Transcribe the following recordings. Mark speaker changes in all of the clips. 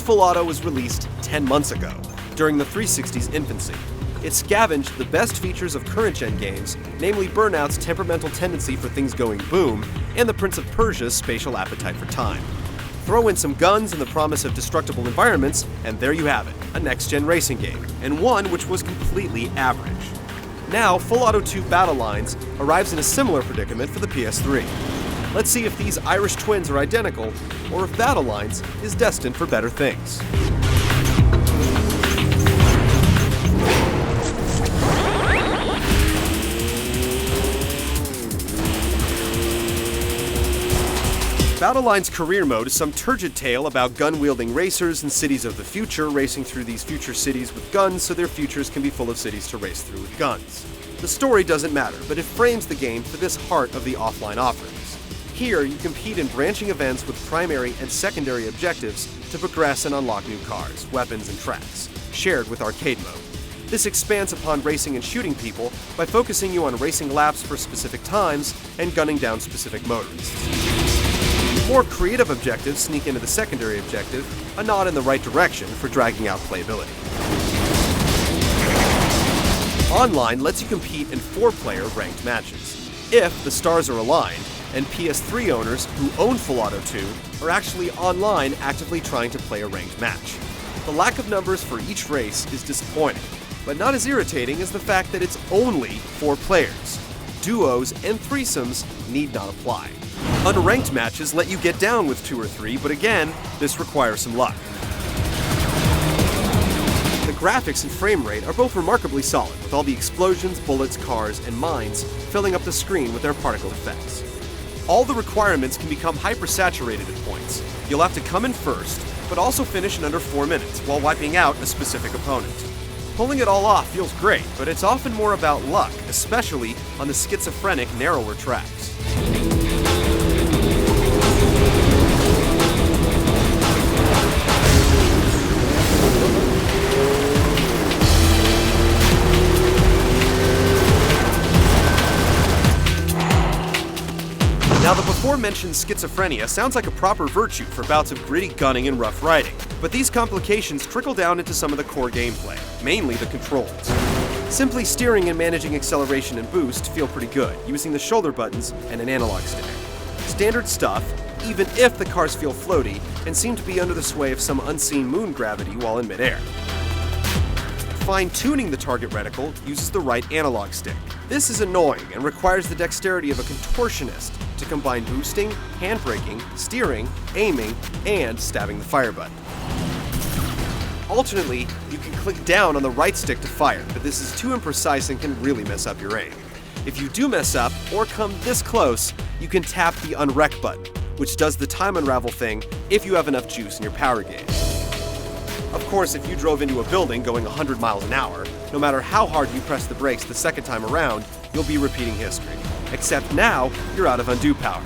Speaker 1: Full Auto was released 10 months ago, during the 360's infancy. It scavenged the best features of current-gen games, namely Burnout's temperamental tendency for things going boom, and the Prince of Persia's spatial appetite for time. Throw in some guns and the promise of destructible environments, and there you have it, a next-gen racing game, and one which was completely average. Now, Full Auto 2 Battlelines arrives in a similar predicament for the PS3. Let's see if these Irish twins are identical, or if Battlelines is destined for better things. Battlelines Career Mode is some turgid tale about gun-wielding racers in cities of the future racing through these future cities with guns so their futures can be full of cities to race through with guns. The story doesn't matter, but it frames the game for this heart of the offline offerings. Here, you compete in branching events with primary and secondary objectives to progress and unlock new cars, weapons, and tracks, shared with arcade mode. This expands upon racing and shooting people by focusing you on racing laps for specific times and gunning down specific motorists. More creative objectives sneak into the secondary objective, a nod in the right direction for dragging out playability. Online lets you compete in 4-player ranked matches, if the stars are aligned, and PS3 owners who own Full Auto 2 are actually online actively trying to play a ranked match. The lack of numbers for each race is disappointing, but not as irritating as the fact that it's only 4 players. Duos and threesomes need not apply. Unranked matches let you get down with 2 or 3, but again, this requires some luck. The graphics and frame rate are both remarkably solid, with all the explosions, bullets, cars, and mines filling up the screen with their particle effects. All the requirements can become hypersaturated at points. You'll have to come in first, but also finish in under 4 minutes while wiping out a specific opponent. Pulling it all off feels great, but it's often more about luck, especially on the schizophrenic, narrower tracks. Now, the before-mentioned schizophrenia sounds like a proper virtue for bouts of gritty gunning and rough riding, but these complications trickle down into some of the core gameplay, mainly the controls. Simply steering and managing acceleration and boost feel pretty good, using the shoulder buttons and an analog stick. Standard stuff, even if the cars feel floaty and seem to be under the sway of some unseen moon gravity while in midair. Fine-tuning the target reticle uses the right analog stick. This is annoying and requires the dexterity of a contortionist to combine boosting, handbraking, steering, aiming, and stabbing the fire button. Alternately, you can click down on the right stick to fire, but this is too imprecise and can really mess up your aim. If you do mess up, or come this close, you can tap the unwreck button, which does the time unravel thing if you have enough juice in your power gauge. Of course, if you drove into a building going 100 miles an hour, no matter how hard you press the brakes the second time around, you'll be repeating history. Except now, you're out of undo power.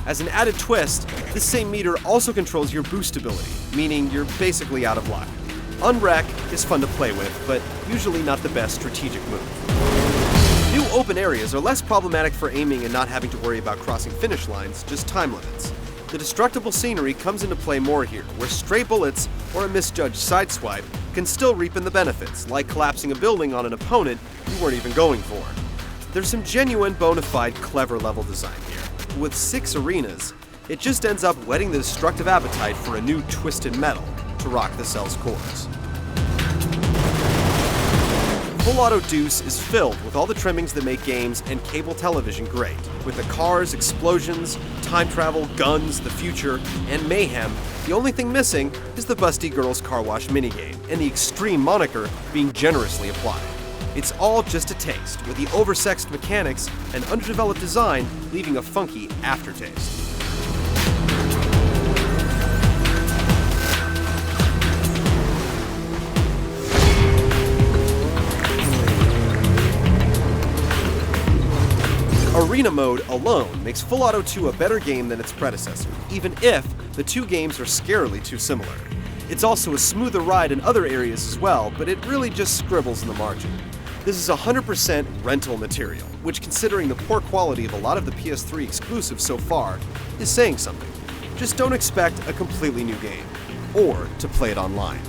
Speaker 1: As an added twist, this same meter also controls your boost ability, meaning you're basically out of luck. Unwreck is fun to play with, but usually not the best strategic move. New open areas are less problematic for aiming and not having to worry about crossing finish lines, just time limits. The destructible scenery comes into play more here, where stray bullets or a misjudged sideswipe can still reap in the benefits, like collapsing a building on an opponent you weren't even going for. There's some genuine, bona fide, clever level design here. With 6 arenas, it just ends up whetting the destructive appetite for a new twisted metal to rock the cell's cores. Full Auto Deuce is filled with all the trimmings that make games and cable television great. With the cars, explosions, time travel, guns, the future, and mayhem, the only thing missing is the Busty Girls Car Wash minigame, and the extreme moniker being generously applied. It's all just a taste, with the oversexed mechanics and underdeveloped design leaving a funky aftertaste. Arena mode alone makes Full Auto 2 a better game than its predecessor, even if the two games are scarily too similar. It's also a smoother ride in other areas as well, but it really just scribbles in the margin. This is 100% rental material, which, considering the poor quality of a lot of the PS3 exclusives so far, is saying something. Just don't expect a completely new game. or to play it online.